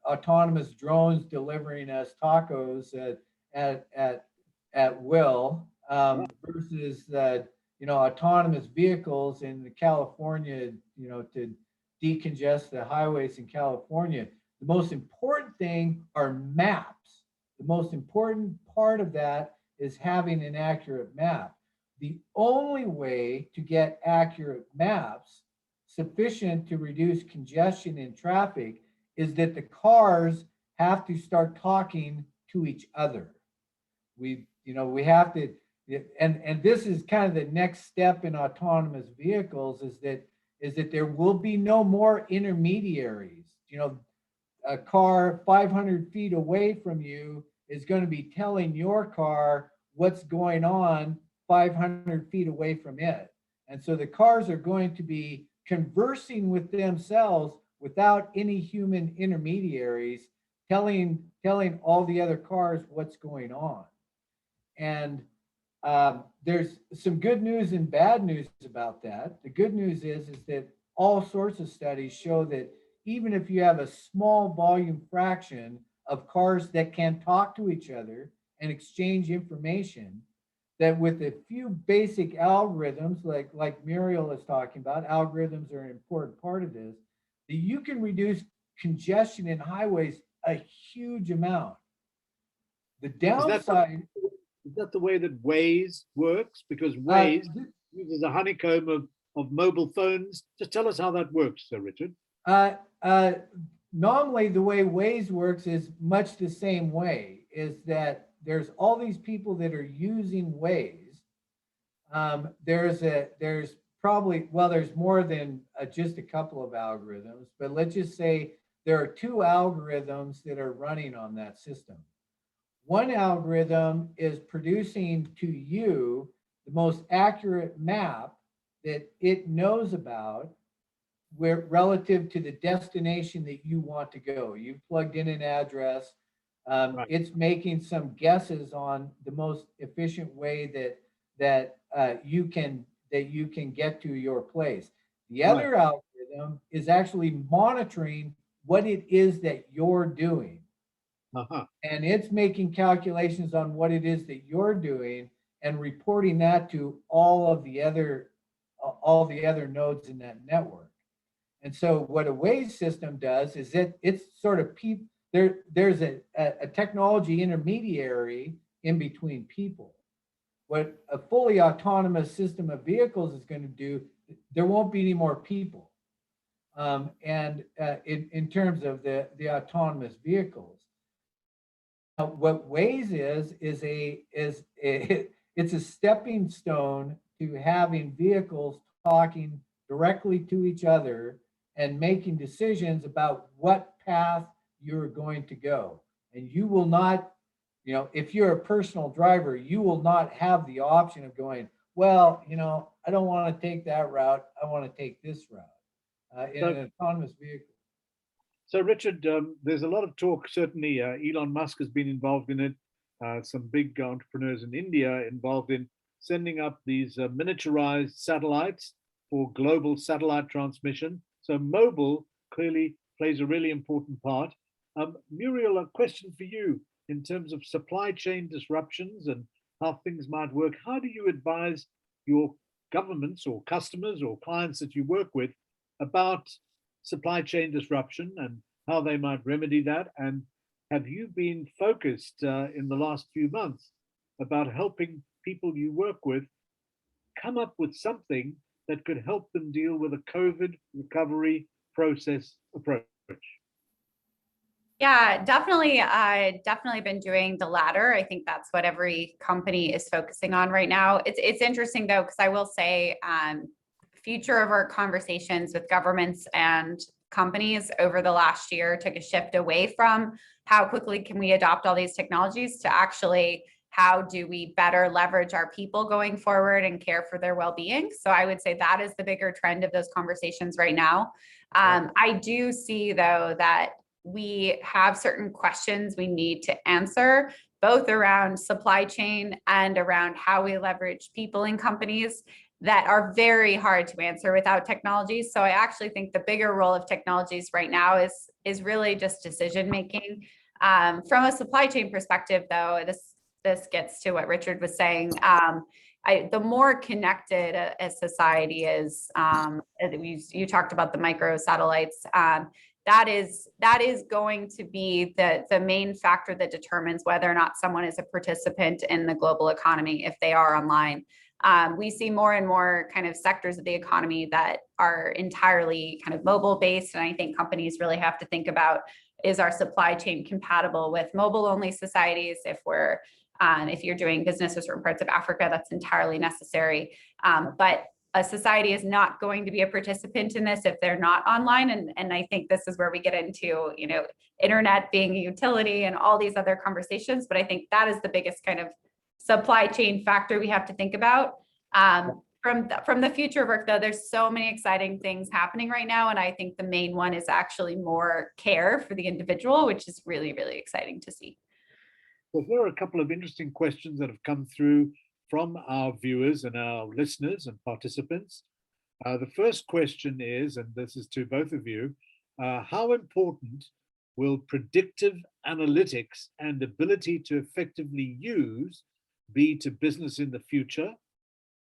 autonomous drones delivering us tacos at will, versus autonomous vehicles in California, to decongest the highways in California. The most important thing are maps. The most important part of that is having an accurate map. The only way to get accurate maps sufficient to reduce congestion in traffic is that the cars have to start talking to each other. We have to, and this is kind of the next step in autonomous vehicles, is that there will be no more intermediaries. A car 500 feet away from you is going to be telling your car what's going on 500 feet away from it. And so the cars are going to be conversing with themselves without any human intermediaries telling all the other cars what's going on. And there's some good news and bad news about that. The good news is that all sorts of studies show that even if you have a small volume fraction of cars that can talk to each other and exchange information, that with a few basic algorithms, like Muriel is talking about, algorithms are an important part of this, that you can reduce congestion in highways a huge amount. The downside... Is that the way that Waze works? Because Waze uses a honeycomb of mobile phones. Just tell us how that works, Sir Richard. Normally, the way Waze works is much the same way, is that there's all these people that are using Waze. There's probably, well, there's more than just a couple of algorithms, but let's just say there are two algorithms that are running on that system. One algorithm is producing to you the most accurate map that it knows about, where relative to the destination that you want to go. You've plugged in an address. Right. It's making some guesses on the most efficient way that you can get to your place. The other right. algorithm is actually monitoring what it is that you're doing. Uh-huh. And it's making calculations on what it is that you're doing and reporting that to all the other nodes in that network. And so what a Waze system does is it's sort of there's a technology intermediary in between people. What a fully autonomous system of vehicles is going to do, there won't be any more people. In terms of the autonomous vehicles. What Waze is it's a stepping stone to having vehicles talking directly to each other and making decisions about what path you're going to go. And you will not, if you're a personal driver, you will not have the option of going, well, I don't want to take that route. I want to take this route in an autonomous vehicle. So Richard, there's a lot of talk, certainly Elon Musk has been involved in it. Some big entrepreneurs in India involved in sending up these miniaturized satellites for global satellite transmission. So mobile clearly plays a really important part. Muriel, a question for you in terms of supply chain disruptions and how things might work. How do you advise your governments or customers or clients that you work with about supply chain disruption and how they might remedy that? And have you been focused in the last few months about helping people you work with come up with something that could help them deal with a COVID recovery process approach? Yeah, definitely. I definitely been doing the latter. I think that's what every company is focusing on right now. It's interesting though, because I will say, future of our conversations with governments and companies over the last year took a shift away from how quickly can we adopt all these technologies to actually how do we better leverage our people going forward and care for their well-being. So I would say that is the bigger trend of those conversations right now. I do see though that we have certain questions we need to answer, both around supply chain and around how we leverage people in companies that are very hard to answer without technology. So I actually think the bigger role of technologies right now is really just decision making. From a supply chain perspective, though, this gets to what Richard was saying. The more connected a society is, you talked about the micro satellites. That is going to be the main factor that determines whether or not someone is a participant in the global economy if they are online. We see more and more kind of sectors of the economy that are entirely kind of mobile based. And I think companies really have to think about, is our supply chain compatible with mobile only societies? If you're doing business with certain parts of Africa, that's entirely necessary. But a society is not going to be a participant in this if they're not online. And I think this is where we get into, internet being a utility and all these other conversations. But I think that is the biggest kind of supply chain factor we have to think about. From the future of work, though, there's so many exciting things happening right now. And I think the main one is actually more care for the individual, which is really, really exciting to see. Well, there are a couple of interesting questions that have come through from our viewers and our listeners and participants. The first question is, and this is to both of you, how important will predictive analytics and ability to effectively use be to business in the future?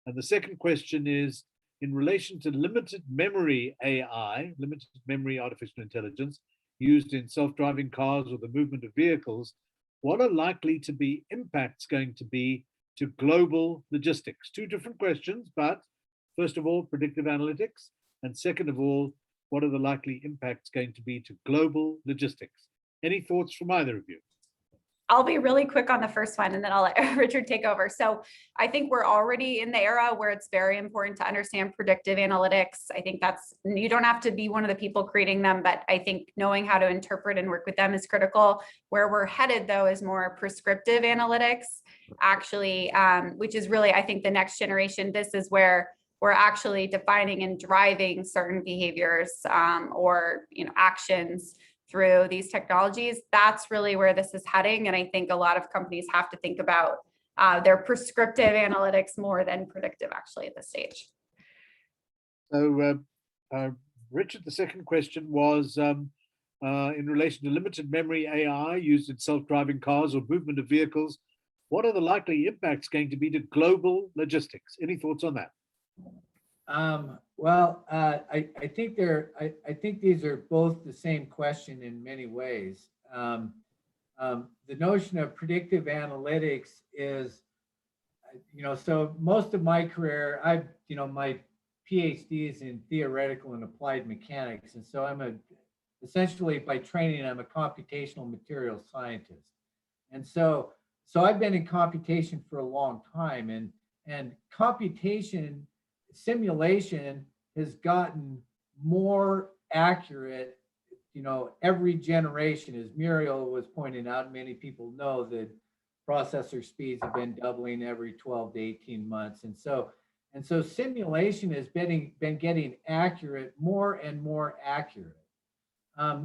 And the second question is, in relation to limited memory AI, limited memory artificial intelligence, used in self-driving cars or the movement of vehicles, what are likely to be impacts going to be to global logistics? Two different questions, but first of all, predictive analytics, and second of all, what are the likely impacts going to be to global logistics? Any thoughts from either of you? I'll be really quick on the first one and then I'll let Richard take over. So I think we're already in the era where it's very important to understand predictive analytics. I think you don't have to be one of the people creating them, but I think knowing how to interpret and work with them is critical. Where we're headed though is more prescriptive analytics, actually, which is really, I think, the next generation. This is where we're actually defining and driving certain behaviors or actions through these technologies. That's really where this is heading. And I think a lot of companies have to think about their prescriptive analytics more than predictive actually at this stage. So Richard, the second question was in relation to limited memory AI used in self-driving cars or movement of vehicles, what are the likely impacts going to be to global logistics? Any thoughts on that? I think these are both the same question in many ways. The notion of predictive analytics is, so most of my career, my PhD is in theoretical and applied mechanics. And so essentially by training, I'm a computational materials scientist. And so I've been in computation for a long time, and computation simulation has gotten more accurate, every generation. As Muriel was pointing out, many people know that processor speeds have been doubling every 12 to 18 months. And so simulation has been getting accurate, more and more accurate.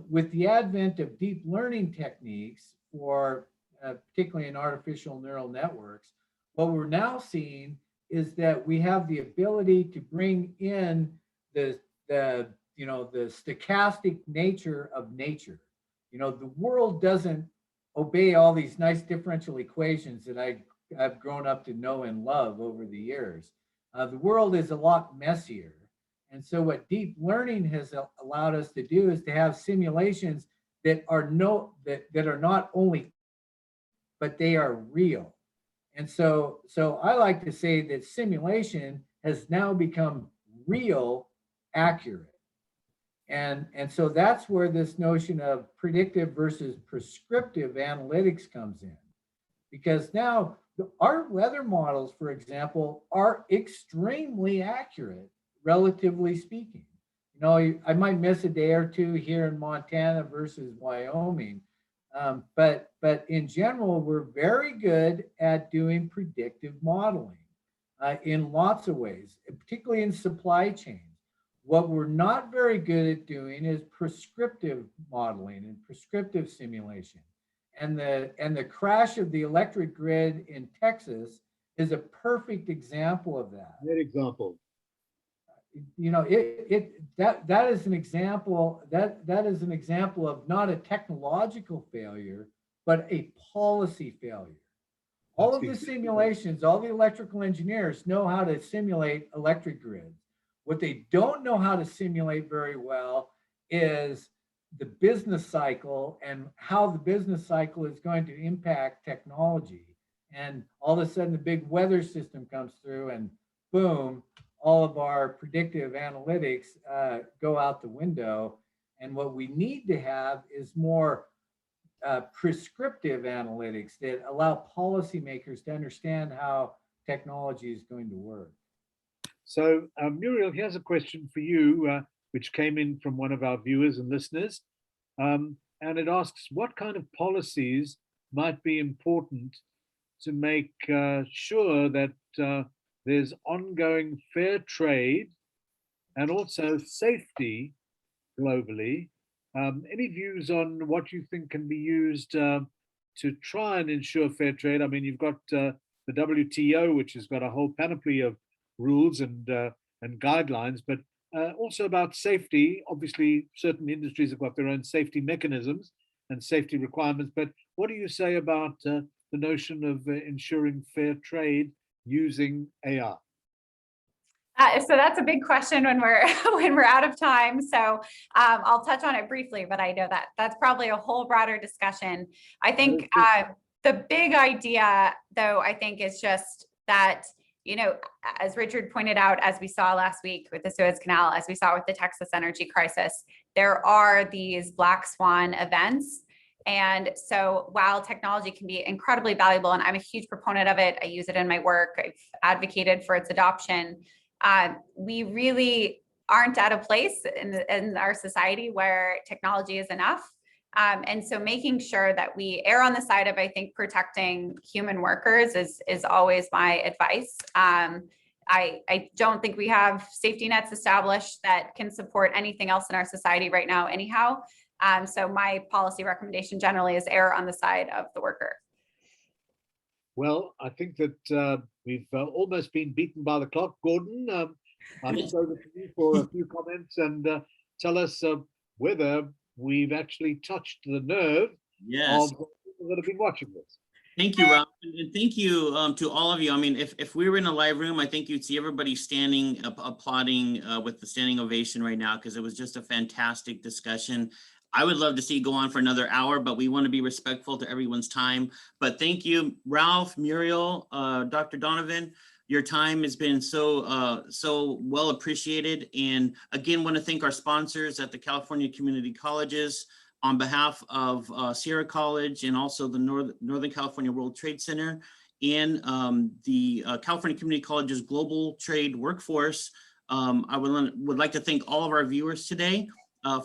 with the advent of deep learning techniques for particularly in artificial neural networks, what we're now seeing is that we have the ability to bring in the stochastic nature of nature. The world doesn't obey all these nice differential equations that I've grown up to know and love over the years. The world is a lot messier. And so what deep learning has allowed us to do is to have simulations that are not only, but they are real. And so I like to say that simulation has now become real accurate. And so that's where this notion of predictive versus prescriptive analytics comes in. Because now our weather models, for example, are extremely accurate, relatively speaking. I might miss a day or two here in Montana versus Wyoming. But in general, we're very good at doing predictive modeling in lots of ways, particularly in supply chains. What we're not very good at doing is prescriptive modeling and prescriptive simulation. And the crash of the electric grid in Texas is a perfect example of that. Great example. That is an example of not a technological failure, but a policy failure. All of the simulations, all the electrical engineers know how to simulate electric grids. What they don't know how to simulate very well is the business cycle and how the business cycle is going to impact technology. And all of a sudden the big weather system comes through and boom, all of our predictive analytics go out the window. And what we need to have is more prescriptive analytics that allow policymakers to understand how technology is going to work. So Muriel, here's a question for you, which came in from one of our viewers and listeners. And it asks, what kind of policies might be important to make sure that there's ongoing fair trade and also safety globally? Any views on what you think can be used to try and ensure fair trade? I mean, you've got the WTO, which has got a whole panoply of rules and guidelines, but also about safety. Obviously, certain industries have got their own safety mechanisms and safety requirements, but what do you say about the notion of ensuring fair trade using AI? So that's a big question when we're out of time. So I'll touch on it briefly, but I know that that's probably a whole broader discussion. I think the big idea, though, I think is just that, as Richard pointed out, as we saw last week with the Suez Canal, as we saw with the Texas energy crisis, there are these black swan events. And so while technology can be incredibly valuable, and I'm a huge proponent of it, I use it in my work, I've advocated for its adoption, we really aren't at a place in our society where technology is enough. And so making sure that we err on the side of, I think, protecting human workers is always my advice. I don't think we have safety nets established that can support anything else in our society right now anyhow. So my policy recommendation generally is err on the side of the worker. Well, I think that we've almost been beaten by the clock. Gordon, I'll just over to you for a few comments and tell us whether we've actually touched the nerve of people that have been watching this. Thank you, Ralph, and thank you to all of you. I mean, if we were in a live room, I think you'd see everybody standing, applauding with the standing ovation right now, because it was just a fantastic discussion. I would love to see it go on for another hour, but we want to be respectful to everyone's time. But thank you, Ralph, Muriel, Dr. Donovan. Your time has been so well appreciated. And again, want to thank our sponsors at the California Community Colleges on behalf of Sierra College and also the Northern California World Trade Center and the California Community College's Global Trade Workforce. I would like to thank all of our viewers today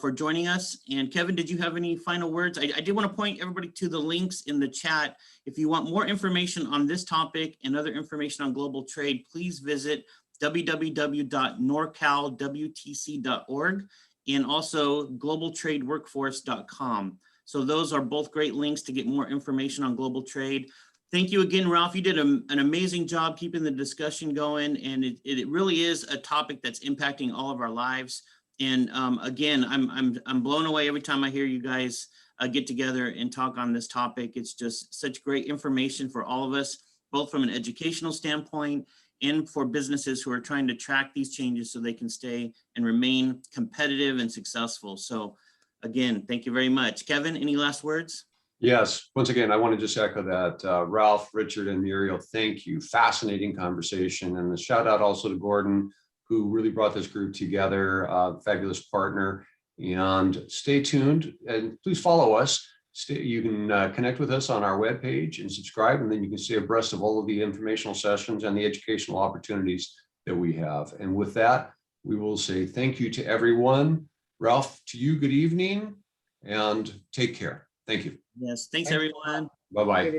for joining us. And Kevin, did you have any final words? I did want to point everybody to the links in the chat. If you want more information on this topic and other information on global trade, please visit www.norcalwtc.org. and also globaltradeworkforce.com. So those are both great links to get more information on global trade. Thank you again, Ralph. You did an amazing job keeping the discussion going, and it really is a topic that's impacting all of our lives. And again, I'm blown away every time I hear you guys get together and talk on this topic. It's just such great information for all of us, both from an educational standpoint and for businesses who are trying to track these changes so they can stay and remain competitive and successful. So again, thank you very much. Kevin, any last words? Yes, once again, I want to just echo that. Ralph, Richard, and Muriel, thank you. Fascinating conversation. And a shout out also to Gordon, who really brought this group together, fabulous partner. And stay tuned and please follow us. You can connect with us on our webpage and subscribe, and then you can stay abreast of all of the informational sessions and the educational opportunities that we have. And with that, we will say thank you to everyone. Ralph, to you, good evening and take care. Thank you. Yes, thanks everyone. Bye-bye.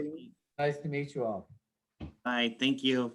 Nice to meet you all. Bye, thank you.